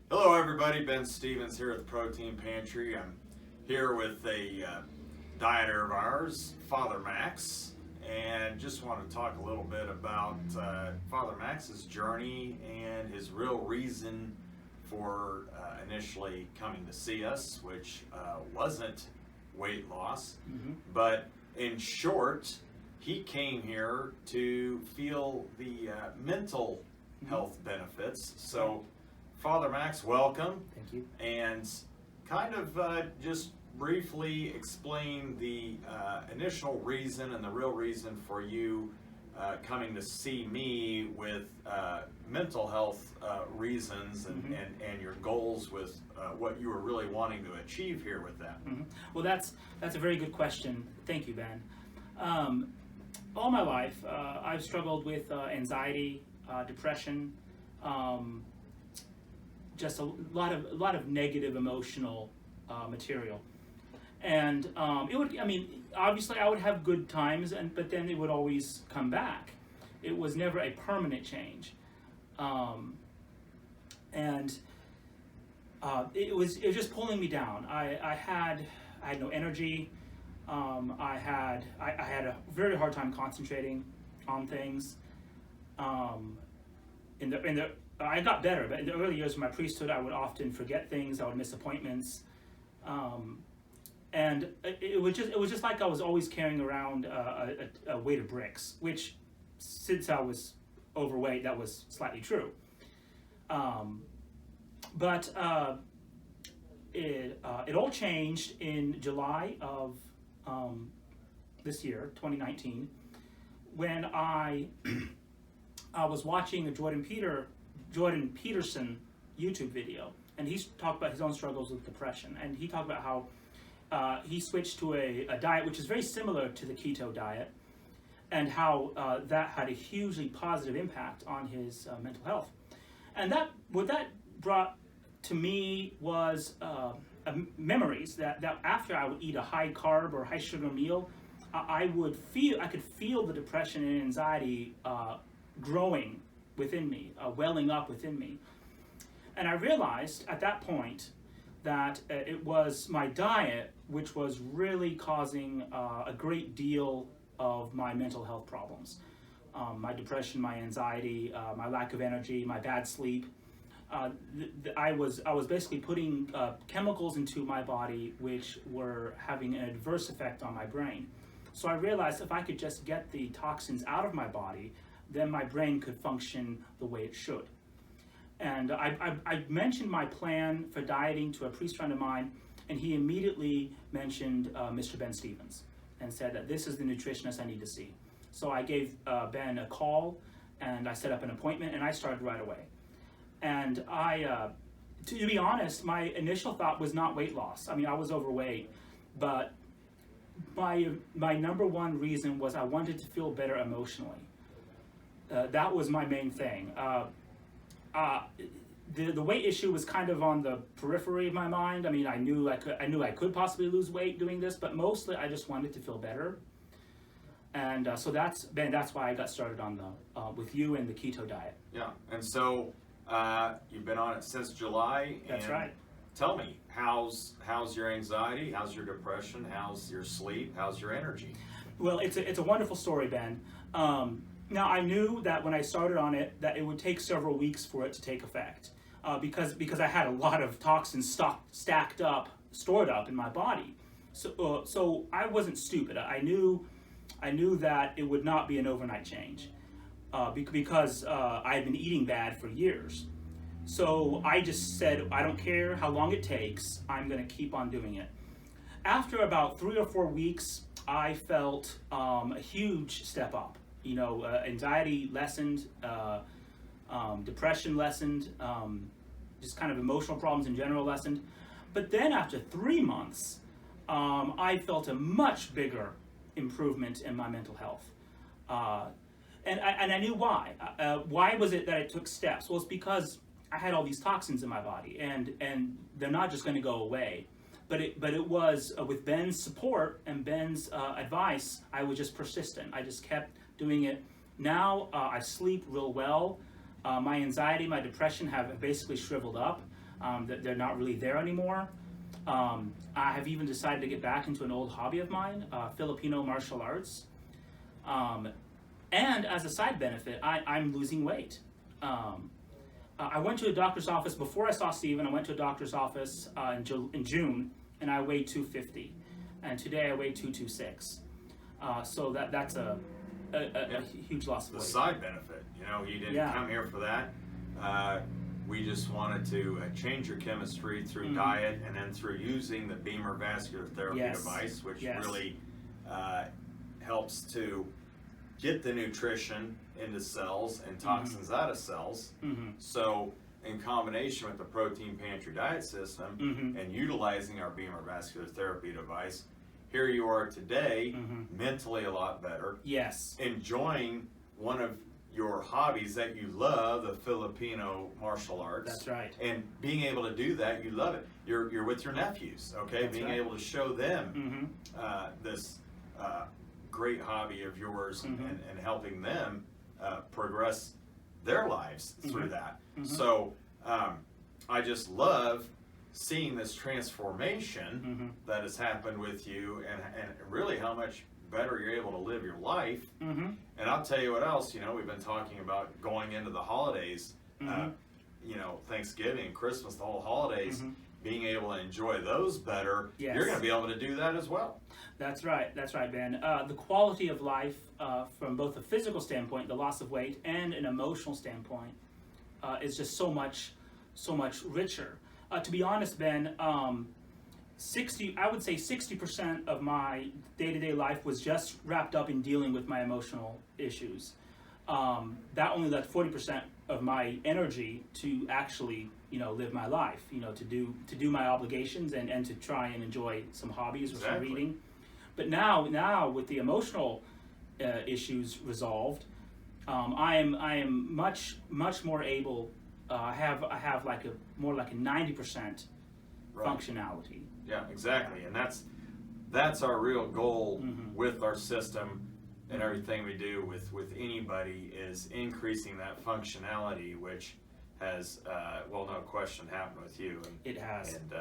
Hello everybody, Ben Stevens here at the Protein Pantry. I'm here with a dieter of ours, Father Max, and just want to talk a little bit about Father Max's journey and his real reason for initially coming to see us, which wasn't weight loss, but in short, he came here to feel the mental health benefits. So Father Max, welcome. Thank you. And kind of just briefly explain the initial reason and the real reason for you coming to see me with mental health reasons and your goals with what you were really wanting to achieve here with that. Well, that's a very good question. Thank you, Ben. All my life, I've struggled with anxiety, depression, just a lot of negative emotional material, and obviously I would have good times, but then it would always come back. It was never a permanent change, and it was just pulling me down. I had no energy. I had a very hard time concentrating on things. I got better, but in the early years of my priesthood, I would often forget things. I would miss appointments, and it was just like I was always carrying around a weight of bricks. Which, since I was overweight, that was slightly true. But it all changed in July of this year, 2019, when I was watching a Jordan Peterson YouTube video, and he's talked about his own struggles with depression, and he talked about how he switched to a diet which is very similar to the keto diet, and how that had a hugely positive impact on his mental health. And what that brought to me was memories that after I would eat a high carb or high sugar meal, I could feel the depression and anxiety growing within me, welling up within me. And I realized at that point that it was my diet which was really causing a great deal of my mental health problems. My depression, my anxiety, my lack of energy, my bad sleep. I was basically putting chemicals into my body which were having an adverse effect on my brain. So I realized if I could just get the toxins out of my body, then my brain could function the way it should. And I mentioned my plan for dieting to a priest friend of mine, and he immediately mentioned Mr. Ben Stevens and said that this is the nutritionist I need to see. So I gave Ben a call, and I set up an appointment, and I started right away. And to be honest, my initial thought was not weight loss. I mean, I was overweight, but my number one reason was I wanted to feel better emotionally. That was my main thing. The weight issue was kind of on the periphery of my mind. I mean, I knew I could possibly lose weight doing this, but mostly I just wanted to feel better. And so that's why I got started on with you and the keto diet. Yeah, and so you've been on it since July. That's right. Tell me, how's your anxiety? How's your depression? How's your sleep? How's your energy? Well, it's a wonderful story, Ben. Now, I knew that when I started on it, that it would take several weeks for it to take effect, because I had a lot of toxins stored up in my body. So I wasn't stupid. I knew that it would not be an overnight change, because I had been eating bad for years. So I just said, I don't care how long it takes, I'm going to keep on doing it. After about 3 or 4 weeks, I felt a huge step up. Anxiety lessened, depression lessened, just kind of emotional problems in general lessened. But then after 3 months, I felt a much bigger improvement in my mental health. And I knew why. Why was it that it took steps? Well, it's because I had all these toxins in my body, and they're not just going to go away. But it was with Ben's support and Ben's advice, I was just persistent. I just kept doing it. Now I sleep real well. My anxiety, my depression have basically shriveled up. that they're not really there anymore. I have even decided to get back into an old hobby of mine, Filipino martial arts. And as a side benefit, I'm losing weight. I went to a doctor's office before I saw Stephen. I went to a doctor's office in June, and I weighed 250, and today I weigh 226. So that's a huge loss of weight. The side benefit, he didn't come here for that. We just wanted to change your chemistry through diet and then through using the BEMER vascular therapy device, which really helps to get the nutrition into cells and toxins out of cells. So in combination with the Protein Pantry diet system and utilizing our BEMER vascular therapy device, here you are today, mentally a lot better. Yes. Enjoying one of your hobbies that you love, the Filipino martial arts. That's right. And being able to do that, you love it. You're with your nephews, okay? That's being right. able to show them this great hobby of yours and helping them progress their lives through that. So I just love seeing this transformation that has happened with you and really how much better you're able to live your life. And I'll tell you what else, we've been talking about going into the holidays, Thanksgiving, Christmas, the whole holidays, being able to enjoy those better. Yes. You're going to be able to do that as well. That's right, Ben. The quality of life from both a physical standpoint, the loss of weight, and an emotional standpoint is just so much richer. To be honest, Ben, I would say 60% of my day-to-day life was just wrapped up in dealing with my emotional issues. That only left 40% of my energy to actually, live my life, to do my obligations and to try and enjoy some hobbies or some reading. But now with the emotional issues resolved, I am much more able. I have more like a 90% functionality. Yeah, exactly, and that's our real goal with our system and everything we do with anybody is increasing that functionality, which has, no question, happened with you. And, it has. And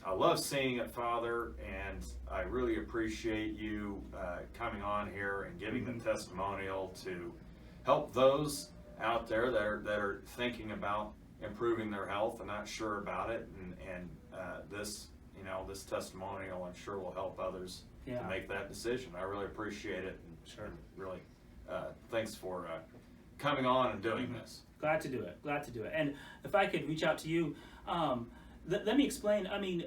I love seeing it, Father, and I really appreciate you coming on here and giving the testimonial to help those out there that are thinking about improving their health and not sure about it, and this testimonial I'm sure will help others to make that decision. I really appreciate it. And really, thanks for coming on and doing this. Glad to do it. And if I could reach out to you, let me explain. I mean,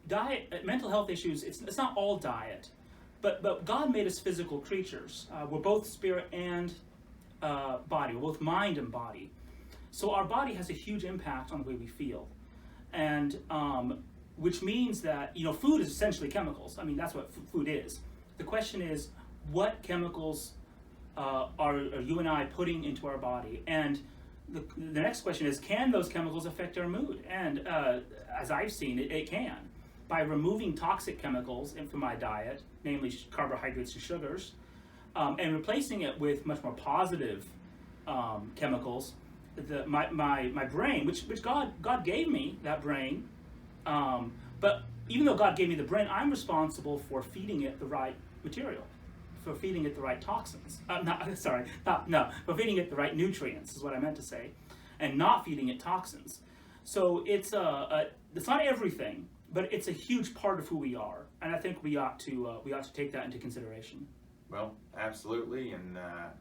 diet, mental health issues. It's not all diet, but God made us physical creatures. We're both spirit and body. We're both mind and body. So our body has a huge impact on the way we feel, and which means that food is essentially chemicals. I mean, that's what food is. The question is, what chemicals are you and I putting into our body? And the next question is, can those chemicals affect our mood? And as I've seen, it can. By removing toxic chemicals from my diet, namely carbohydrates and sugars, and replacing it with much more positive chemicals, my brain, which God gave me that brain, but even though God gave me the brain, I'm responsible for feeding it the right material, for feeding it the right toxins. For feeding it the right nutrients is what I meant to say, and not feeding it toxins. So it's not everything, but it's a huge part of who we are, and I think we ought to take that into consideration. Well, absolutely, and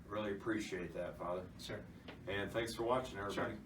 really appreciate that, Father. Sure. And thanks for watching, everybody. Sure.